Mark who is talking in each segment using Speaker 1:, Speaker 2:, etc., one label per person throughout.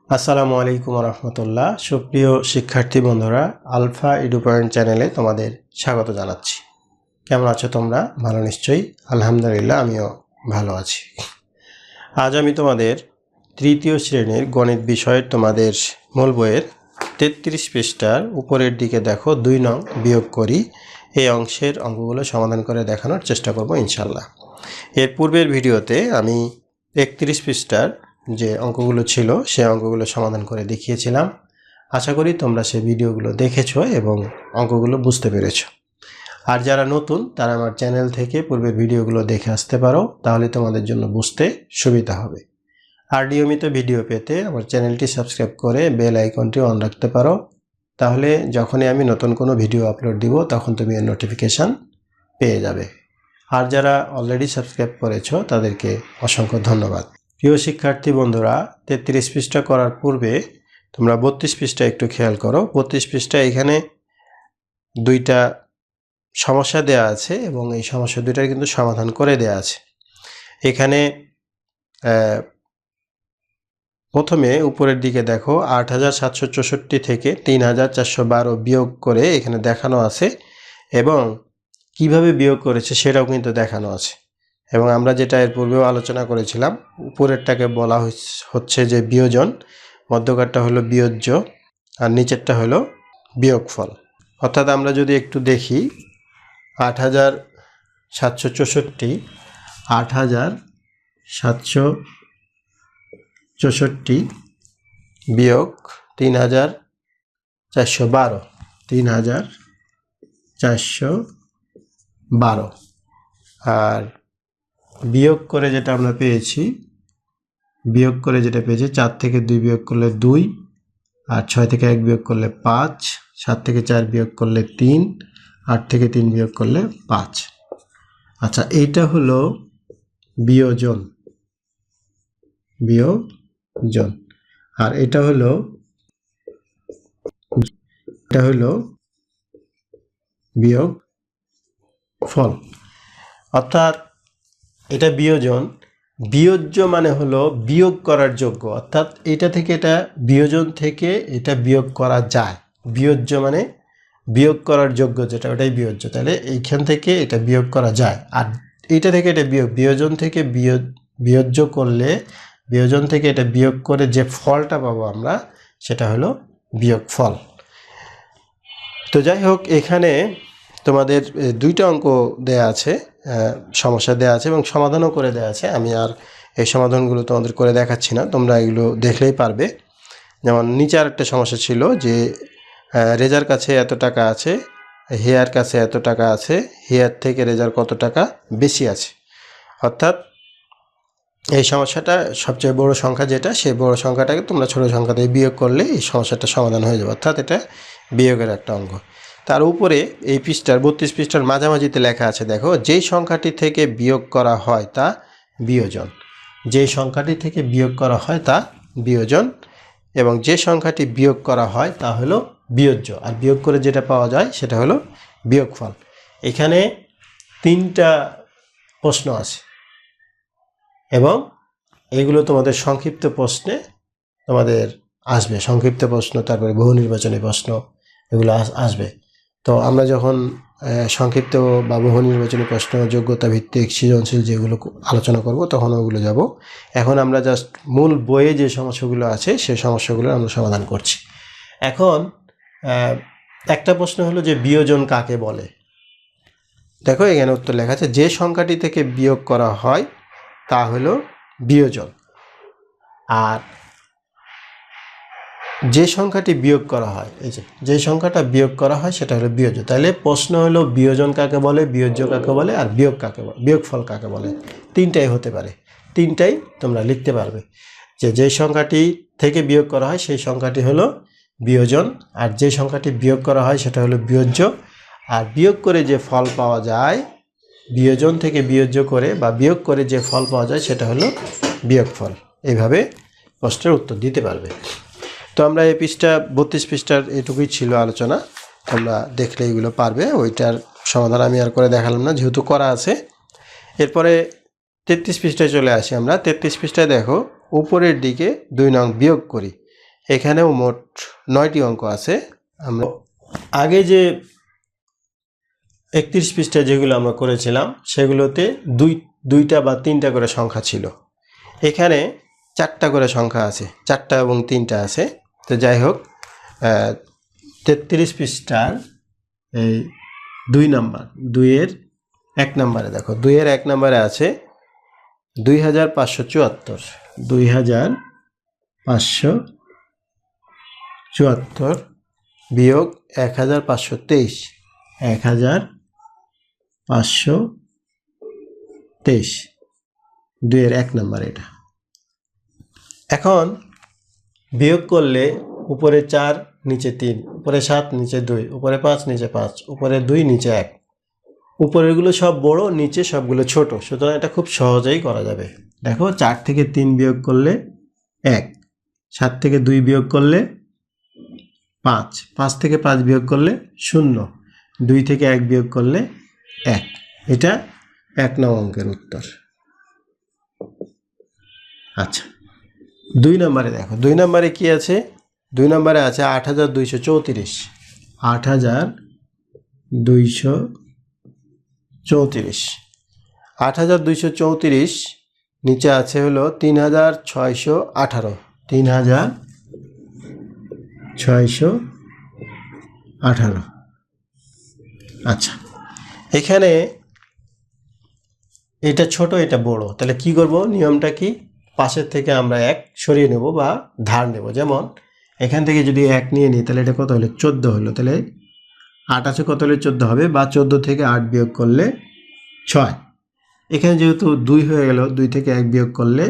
Speaker 1: আসসালামু আলাইকুম রহমতুল্লাহ। সুপ্রিয় শিক্ষার্থী বন্ধুরা, আলফা এডু পয়েন্ট চ্যানেলে তোমাদের স্বাগত জানাচ্ছি। কেমন আছো তোমরা? ভালো নিশ্চয়ই। আলহামদুলিল্লাহ, আমিও ভালো আছি। আজ আমি তোমাদের তৃতীয় শ্রেণীর গণিত বিষয়ের তোমাদের মূল বইয়ের 33 পৃষ্ঠার উপরের দিকে দেখো 2 নং বিয়োগ করি এই অংশের অঙ্কগুলো সমাধান করে দেখানোর চেষ্টা করব ইনশাল্লাহ। এর পূর্বের ভিডিওতে আমি 31 পৃষ্ঠার যে অঙ্কগুলো ছিল সে অঙ্কগুলো সমাধান করে দেখিয়েছিলাম। আশা করি তোমরা সেই ভিডিওগুলো দেখেছো এবং অঙ্কগুলো বুঝতে পেরেছো। আর যারা নতুন তারা আমার চ্যানেল থেকে পূর্বের ভিডিওগুলো দেখে আসতে পারো, তাহলে তোমাদের জন্য বুঝতে সুবিধা হবে। আর নিয়মিত ভিডিও পেতে আমার চ্যানেলটি সাবস্ক্রাইব করে বেল আইকনটি অন রাখতে পারো, তাহলে যখনই আমি নতুন কোনো ভিডিও আপলোড দিব তখন তুমি এর নোটিফিকেশান পেয়ে যাবে। আর যারা অলরেডি সাবস্ক্রাইব করেছো তাদেরকে অসংখ্য ধন্যবাদ। প্রিয় শিক্ষার্থী বন্ধুরা, 33 পৃষ্ঠা করার পূর্বে তোমরা 32 পৃষ্ঠা একটু খেয়াল করো। 32 পৃষ্ঠা এখানে দুইটা সমস্যা দেয়া আছে এবং এই সমস্যা দুইটার কিন্তু সমাধান করে দেয়া আছে। এখানে প্রথমে উপরের দিকে দেখো 8764 থেকে 3412 বিয়োগ করে এখানে দেখানো আছে এবং কিভাবে বিয়োগ করেছে সেটাও কিন্তু দেখানো আছে। এবং আমরা যেটা এর পূর্বেও আলোচনা করেছিলাম, উপরেরটাকে বলা হচ্ছে যে বিয়োজন, মধ্যকারটা হলো বিয়োজ্য আর নিচেরটা হলো বিয়োগফল। অর্থাৎ আমরা যদি একটু দেখি 8764 8764 বিয়োগ 3412 3412 আর বিয়োগ করে যেটা আমরা পেয়েছি, 4 থেকে 2 বিয়োগ করলে 2, আর 6 থেকে 1 বিয়োগ করলে 5, 7 থেকে 4 বিয়োগ করলে 3, 8 থেকে 3 বিয়োগ করলে 5। আচ্ছা, এইটা হলো বিয়োজন, আর এটা হলো বিয়োগ ফল। অর্থাৎ এটা বিয়োজন, বিয়োজ্য মানে হলো বিয়োগ করার যোগ্য, অর্থাৎ এটা থেকে এটা বিয়োজন থেকে এটা বিয়োগ করা যায়। বিয়োজ্য মানে বিয়োগ করার যোগ্য যেটা, ওটাই বিয়োজ্য। তাহলে এইখান থেকে এটা বিয়োগ করা যায়, আর এইটা থেকে এটা বিয়োজন থেকে বিয়োজ্য করলে, বিয়োজন থেকে এটা বিয়োগ করে যে ফলটা পাবো আমরা, সেটা হলো বিয়োগ ফল। তো যাই হোক, এখানে তোমাদের দুইটা অঙ্ক দেয়া আছে, সমস্যা দেয়া আছে এবং সমাধানও করে দেয়া আছে। আমি আর এই সমাধানগুলো তোমাদের করে দেখাচ্ছি না, তোমরা এগুলো দেখলেই পারবে। যেমন নিচে আর একটা সমস্যা ছিল যে রেজার কাছে এত টাকা আছে, হেয়ার কাছে এত টাকা আছে, হেয়ার থেকে রেজার কত টাকা বেশি আছে। অর্থাৎ এই সমস্যাটা সবচেয়ে বড় সংখ্যা যেটা, সেই বড় সংখ্যাটাকে তোমরা ছোট সংখ্যা দিয়ে বিয়োগ করলে এই সমস্যাটা সমাধান হয়ে যাবে। অর্থাৎ এটা বিয়োগের একটা অঙ্ক। তার উপরে এই পৃষ্ঠার 32 পৃষ্ঠার মাঝামাঝিতে লেখা আছে, দেখো, যেই সংখ্যাটি থেকে বিয়োগ করা হয় তা বিয়োজন। যেই সংখ্যাটি থেকে বিয়োগ করা হয় তা বিয়োজন এবং যে সংখ্যাটি বিয়োগ করা হয় তা হলো বিয়োজ্য, আর বিয়োগ করে যেটা পাওয়া যায় সেটা হলো বিয়োগফল। এখানে 3টা প্রশ্ন আছে এবং এগুলো তোমাদের সংক্ষিপ্ত প্রশ্নে তোমাদের আসবে। সংক্ষিপ্ত প্রশ্ন, তারপরে বহু নির্বাচনী প্রশ্ন, এগুলো আসবে। তো আমরা যখন সংক্ষিপ্ত বা বহু নির্বাচনী প্রশ্ন, যোগ্যতা ভিত্তিক, সৃজনশীল যেগুলো আলোচনা করব তখন ওগুলো যাব। এখন আমরা জাস্ট মূল বইয়ে যে সমস্যাগুলো আছে সেই সমস্যাগুলো আমরা সমাধান করছি। এখন একটা প্রশ্ন হলো যে বিয়োজন কাকে বলে। দেখো এখানে উত্তর লেখা আছে, যে সংখ্যাটি থেকে বিয়োগ করা হয় তা হলো বিয়োজন, আর যে সংখ্যাটি বিয়োগ করা হয়, এই যে সংখ্যাটা বিয়োগ করা হয় সেটা হলো বিয়োজ্য। তাহলে প্রশ্ন হলো বিয়োজন কাকে বলে, বিয়োজ্য কাকে বলে, আর বিয়োগ কাকে বলে, বিয়োগফল কাকে বলে। 3টাই হতে পারে, 3টাই তোমরা লিখতে পারবে। যে সংখ্যাটি থেকে বিয়োগ করা হয় সেই সংখ্যাটি হলো বিয়োজন, আর যে সংখ্যাটি বিয়োগ করা হয় সেটা হলো বিয়োজ্য, আর বিয়োগ করে যে ফল পাওয়া যায়, বিয়োজন থেকে বিয়োজ্য করে বা বিয়োগ করে যে ফল পাওয়া যায় সেটা হলো বিয়োগফল। এইভাবে প্রশ্নের উত্তর দিতে পারবে। তো আমরা এই 32 পৃষ্ঠার এটুকুই ছিল আলোচনা, তোমরা দেখলে এগুলো পারবে। ওইটার সমাধান আমি আর করে দেখালাম না, যেহেতু করা আছে। এরপরে 33 পৃষ্ঠায় চলে আসি আমরা। 33 পৃষ্ঠায় দেখো উপরের দিকে 2 নং বিয়োগ করি। এখানেও মোট 9টি অঙ্ক আছে। আমরা আগে যে 31 পৃষ্ঠা যেগুলো আমরা করেছিলাম সেগুলোতে দুইটা বা তিনটা করে সংখ্যা ছিল, এখানে 4টা করে সংখ্যা আছে, 4টা এবং 3টা আছে। তো যাই হোক, 33 পৃষ্ঠার এই 2 নাম্বার, 2-এর 1 নাম্বারে দেখো, 2-এর 1 নাম্বারে আছে 2574, 2574 বিয়োগ 1523, 1523, 2-এর 1 নাম্বার এটা। এখন বিয়োগ করলে উপরে 4 নিচে 3, উপরে 7 নিচে 2, উপরে 5 নিচে 5, উপরে 2 নিচে 1, উপরেরগুলো সব বড়, নিচে সবগুলো ছোট, সুতরাং এটা খুব সহজেই করা যাবে। দেখো 4 থেকে 3 বিয়োগ করলে 1, 7 থেকে 2 বিয়োগ করলে 5, 5 থেকে 5 বিয়োগ করলে 0, 2 থেকে 1 বিয়োগ করলে 1। এটা 1 নং অঙ্কের উত্তর। আচ্ছা, 2 নম্বরে দেখো, 2 নম্বরে কি আছে? 2 নম্বরে আছে 8234, 8234, 8234 নিচে আছে হলো 3618, 3618। আচ্ছা, এখানে এটা ছোট এটা বড়, তাহলে কি করব? নিয়মটা কি? পাশের থেকে আমরা 1 সরিয়ে নেব বা ধার নেব। যেমন এখান থেকে যদি 1 নিয়ে নিই তাহলে এটা কত হলো? 14 হলো। তাহলে 8 আছে, কত হলে 14 হবে? বা 14 থেকে 8 বিয়োগ করলে 6। এখানে যেহেতু 2 হয়ে গেল, 2 থেকে 1 বিয়োগ করলে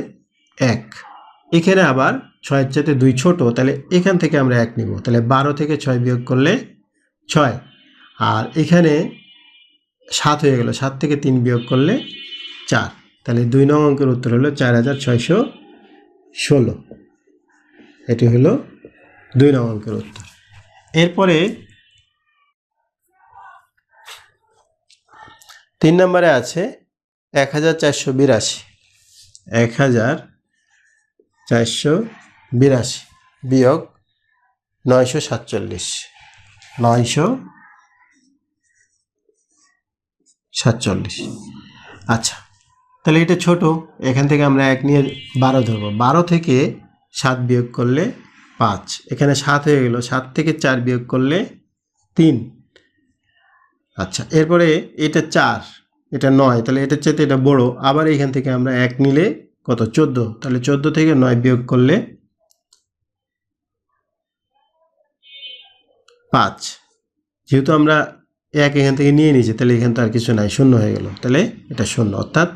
Speaker 1: 1। এখানে আবার 6-এর চাইতে 2 ছোট, তাহলে এখান থেকে আমরা 1 নিব। তাহলে 12 থেকে 6 বিয়োগ করলে 6। আর এখানে 7 হয়ে গেল, 7 থেকে 3 বিয়োগ করলে 4। তাহলে 2 নং অঙ্কের উত্তর হলো 4616। এটি হলো 2 নং অঙ্কের উত্তর। এরপরে 3 নম্বরে আছে 1482, 1482 বিয়োগ 947, 947। আচ্ছা, তাহলে এটা ছোট, এখান থেকে আমরা 1 নিয়ে 12 ধরবো। 12 থেকে 7 বিয়োগ করলে 5, এখানে 7 হয়ে গেল, 7 থেকে 4 বিয়োগ করলে 3। আচ্ছা, এরপরে এটা 4, এটা 9, তাহলে এটার চাইতে এটা বড়। আবার এখান থেকে আমরা 1 নিলে কত? 14, তাহলে 14 থেকে 9 বিয়োগ করলে 5। যেহেতু আমরা 1 এখান থেকে নিয়ে নিয়েছি, তাহলে এখান তো আর কিছু নাই, 0 হয়ে গেল। তাহলে এটা 0, অর্থাৎ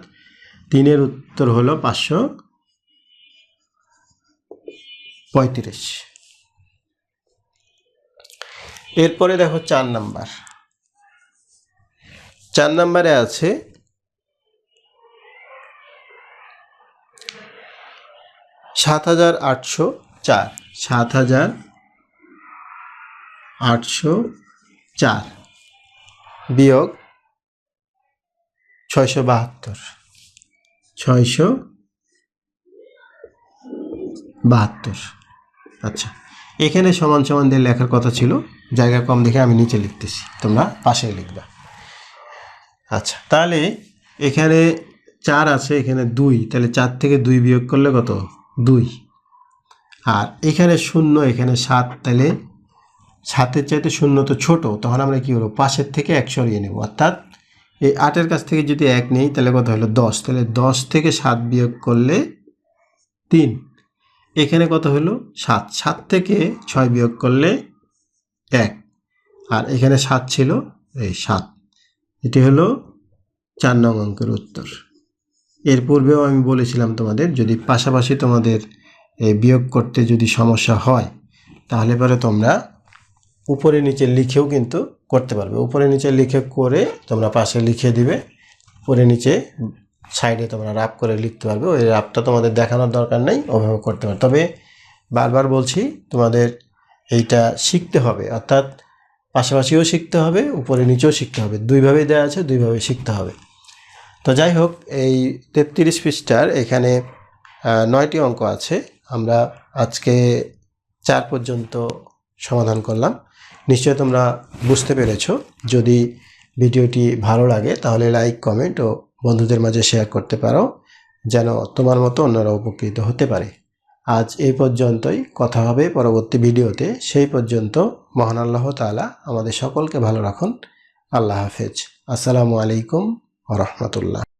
Speaker 1: 3-এর উত্তর হলো 535। এরপরে দেখো 4 নাম্বার। 4 নাম্বারে আছে 7804, 7804 বিয়োগ 672, 672। আচ্ছা, এখানে সমান সমান দিয়ে লেখার কথা ছিল, জায়গা কম দেখে আমি নিচে লিখতেছি, তোমরা পাশে লিখবা। আচ্ছা, তাহলে এখানে 4 আছে, এখানে 2, তাহলে 4 থেকে 2 বিয়োগ করলে কত? 2। আর এখানে 0, এখানে 7, তাহলে 7-এর চাইতে 0 তো ছোট, তখন আমরা কি করব? পাশের থেকে 1 সরিয়ে নেব। অর্থাৎ এই 8-এর কাছ থেকে যদি 1 নেই তাহলে কত হলো? 10, তাহলে 10 থেকে 7 বিয়োগ করলে 3। এখানে কত হলো? 7, 7 থেকে 6 বিয়োগ করলে 1। আর এখানে 7 ছিল, এই 7। এটি হলো 4 নং অঙ্কের উত্তর। এর পূর্বেও আমি বলেছিলাম তোমাদের, যদি পাশাপাশি তোমাদের বিয়োগ করতে যদি সমস্যা হয় তাহলে পরে তোমরা উপরে নিচে লিখেও কিন্তু করতে পারবে। উপরে নিচে লিখে করে তোমরা পাশে লিখে দিবে, উপরে নিচে সাইডে তোমরা রাফ করে লিখতে পারবে। ওই রাফটা তোমাদের দেখানোর দরকার নেই, ওভাবে করতে পারবে। তবে বারবার বলছি, তোমাদের এইটা শিখতে হবে, অর্থাৎ পাশাপাশিও শিখতে হবে, উপরে নিচেও শিখতে হবে, দুইভাবেই দেওয়া আছে, দুইভাবে শিখতে হবে। তো যাই হোক, এই 33 পৃষ্ঠার এখানে 9টি অঙ্ক আছে। আমরা আজকে 4 পর্যন্ত সমাধান করলাম। নিশ্চয়ই তোমরা বুঝতে পেরেছো। যদি ভিডিওটি ভালো লাগে তাহলে লাইক, কমেন্ট ও বন্ধুদের মাঝে শেয়ার করতে পারো, যেন তোমার মতো অন্যরা উপকৃত হতে পারে। আজ এই পর্যন্তই, কথা হবে পরবর্তী ভিডিওতে। সেই পর্যন্ত মহান আল্লাহ তাআলা আমাদের সকলকে ভালো রাখুন। আল্লাহ হাফেজ। আসসালামু আলাইকুম ওয়া রাহমাতুল্লাহ।